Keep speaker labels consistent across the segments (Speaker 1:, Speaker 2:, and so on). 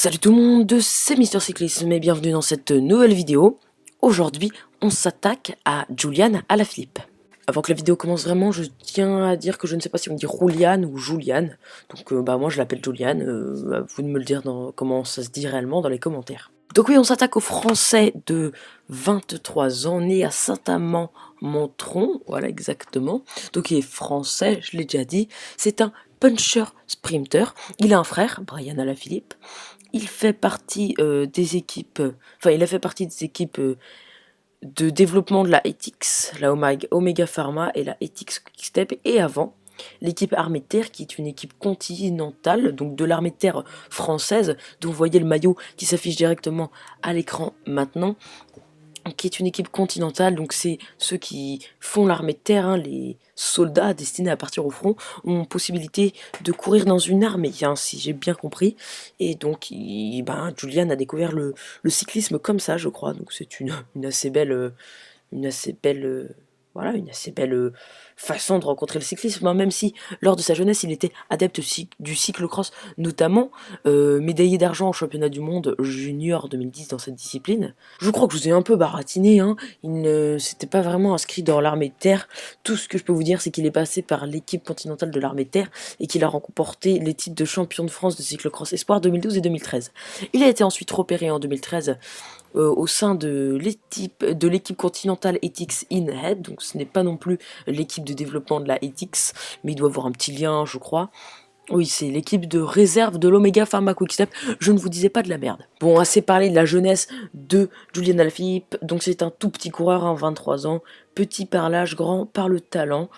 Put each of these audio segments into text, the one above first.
Speaker 1: Salut tout le monde, c'est Mister Cyclisme et bienvenue dans cette nouvelle vidéo. Aujourd'hui, on s'attaque à Julian Alaphilippe. Avant que la vidéo commence vraiment, je tiens à dire que je ne sais pas si on dit Julian ou Julian. Donc moi je l'appelle Julian, à vous de me le dire comment ça se dit réellement dans les commentaires. Donc oui, on s'attaque au Français de 23 ans, né à Saint-Amand-Montrond, voilà exactement. Donc il est français, je l'ai déjà dit. C'est un puncher sprinter. Il a un frère, Brian Alaphilippe. Il fait partie des équipes, il a fait partie des équipes de développement de la Ethics, la Omega Pharma et la Ethics Quickstep, et avant, l'équipe Armée de Terre, qui est une équipe continentale, donc de l'armée de terre française, dont vous voyez le maillot qui s'affiche directement à l'écran maintenant, qui est une équipe continentale, donc c'est ceux qui font l'armée de terre, hein, les soldats destinés à partir au front, ont possibilité de courir dans une armée, hein, si j'ai bien compris, et donc Julian a découvert le cyclisme comme ça, je crois, donc c'est une assez belle, voilà, une assez belle façon de rencontrer le cyclisme, hein, même si lors de sa jeunesse il était adepte du cyclocross, notamment médaillé d'argent au championnat du monde junior 2010 dans cette discipline. Je crois que je vous ai un peu baratiné, hein. Il ne s'était pas vraiment inscrit dans l'armée de terre. Tout ce que je peux vous dire, c'est qu'il est passé par l'équipe continentale de l'armée de terre et qu'il a remporté les titres de champion de France de cyclocross espoir 2012 et 2013. Il a été ensuite repéré en 2013 au sein de l'équipe continentale Ethics In-Head, donc ce n'est pas non plus l'équipe de développement de la Ethics, mais il doit avoir un petit lien, je crois. Oui, c'est l'équipe de réserve de l'Omega Pharma Quickstep. Je ne vous disais pas de la merde. Bon, assez parlé de la jeunesse de Julian Alaphilippe. Donc c'est un tout petit coureur, hein, 23 ans, petit par l'âge, grand par le talent.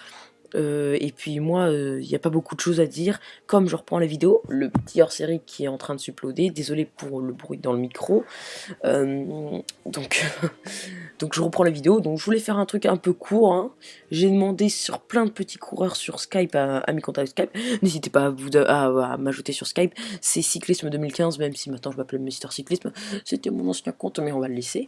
Speaker 1: Et puis moi, il n'y a pas beaucoup de choses à dire. Comme je reprends la vidéo, le petit hors-série qui est en train de s'uploader. Désolé pour le bruit dans le micro. Donc je reprends la vidéo. Donc je voulais faire un truc un peu court, hein. J'ai demandé sur plein de petits coureurs sur Skype à mes contacts Skype. N'hésitez pas à m'ajouter sur Skype. C'est Cyclisme 2015, même si maintenant je m'appelle Mister Cyclisme. C'était mon ancien compte, mais on va le laisser.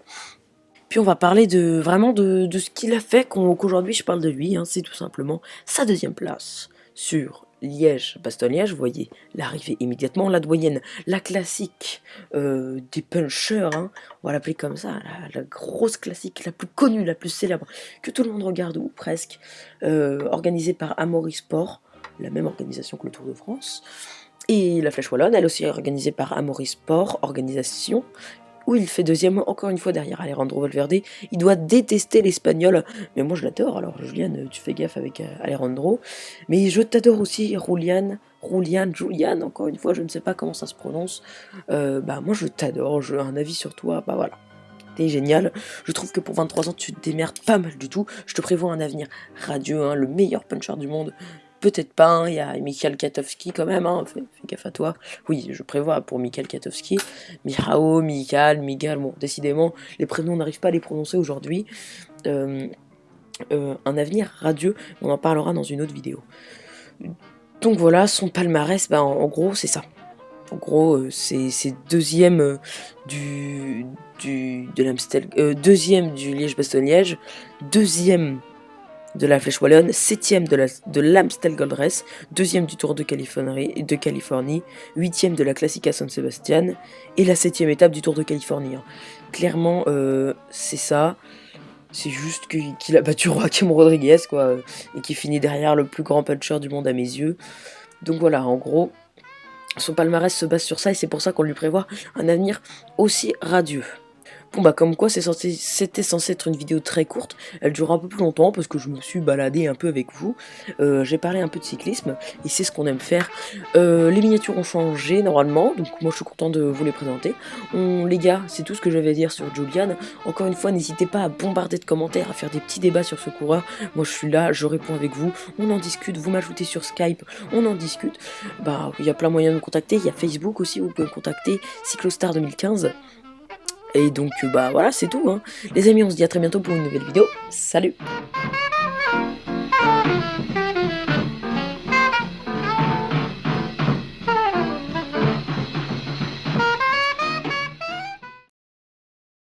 Speaker 1: Puis on va parler vraiment de ce qu'il a fait, qu'aujourd'hui je parle de lui, hein, c'est tout simplement sa deuxième place sur Liège-Bastogne-Liège. Vous voyez l'arrivée immédiatement, la doyenne, la classique des punchers, hein, on va l'appeler comme ça, la grosse classique, la plus connue, la plus célèbre, que tout le monde regarde, ou presque, organisée par Amaury Sport, la même organisation que le Tour de France. Et la Flèche Wallonne, elle aussi organisée par Amaury Sport, organisation, où il fait deuxième, encore une fois derrière Alejandro Valverde. Il doit détester l'espagnol, mais moi je l'adore. Alors Julian, tu fais gaffe avec Alejandro, mais je t'adore aussi Julian, encore une fois, je ne sais pas comment ça se prononce. Moi je t'adore, j'ai un avis sur toi, voilà. T'es génial, je trouve que pour 23 ans tu te démerdes pas mal du tout. Je te prévois un avenir radieux, hein, le meilleur puncher du monde. Peut-être pas, hein, il y a Michal Katowski quand même, hein, fais gaffe à toi. Oui, je prévois pour Michal Katowski, Michao, Miguel, bon, décidément, les prénoms n'arrivent pas à les prononcer aujourd'hui. Un avenir radieux, on en parlera dans une autre vidéo. Donc voilà, son palmarès, en gros, c'est ça. En gros, c'est deuxième deuxième du Liège-Bastogne-Liège, deuxième de la Flèche Wallonne, 7ème de l'Amstel Gold Race, 2ème du Tour de Californie, 8ème de la Classica San Sebastian, et la 7ème étape du Tour de Californie, hein. Clairement, c'est ça. C'est juste qu'il a battu Joaquim Rodriguez, quoi, et qui finit derrière le plus grand puncher du monde à mes yeux. Donc voilà, en gros, son palmarès se base sur ça, et c'est pour ça qu'on lui prévoit un avenir aussi radieux. Bon comme quoi c'était censé être une vidéo très courte, elle dure un peu plus longtemps parce que je me suis baladé un peu avec vous, j'ai parlé un peu de cyclisme et c'est ce qu'on aime faire. Les miniatures ont changé normalement, donc moi je suis content de vous les présenter. Les gars, c'est tout ce que j'avais à dire sur Julian. Encore une fois, n'hésitez pas à bombarder de commentaires, à faire des petits débats sur ce coureur. Moi je suis là, je réponds avec vous, on en discute, vous m'ajoutez sur Skype, on en discute. Il y a plein de moyens de me contacter, il y a Facebook aussi, vous pouvez me contacter, Cyclostar 2015. Et donc voilà, c'est tout, hein. Les amis, on se dit à très bientôt pour une nouvelle vidéo. Salut!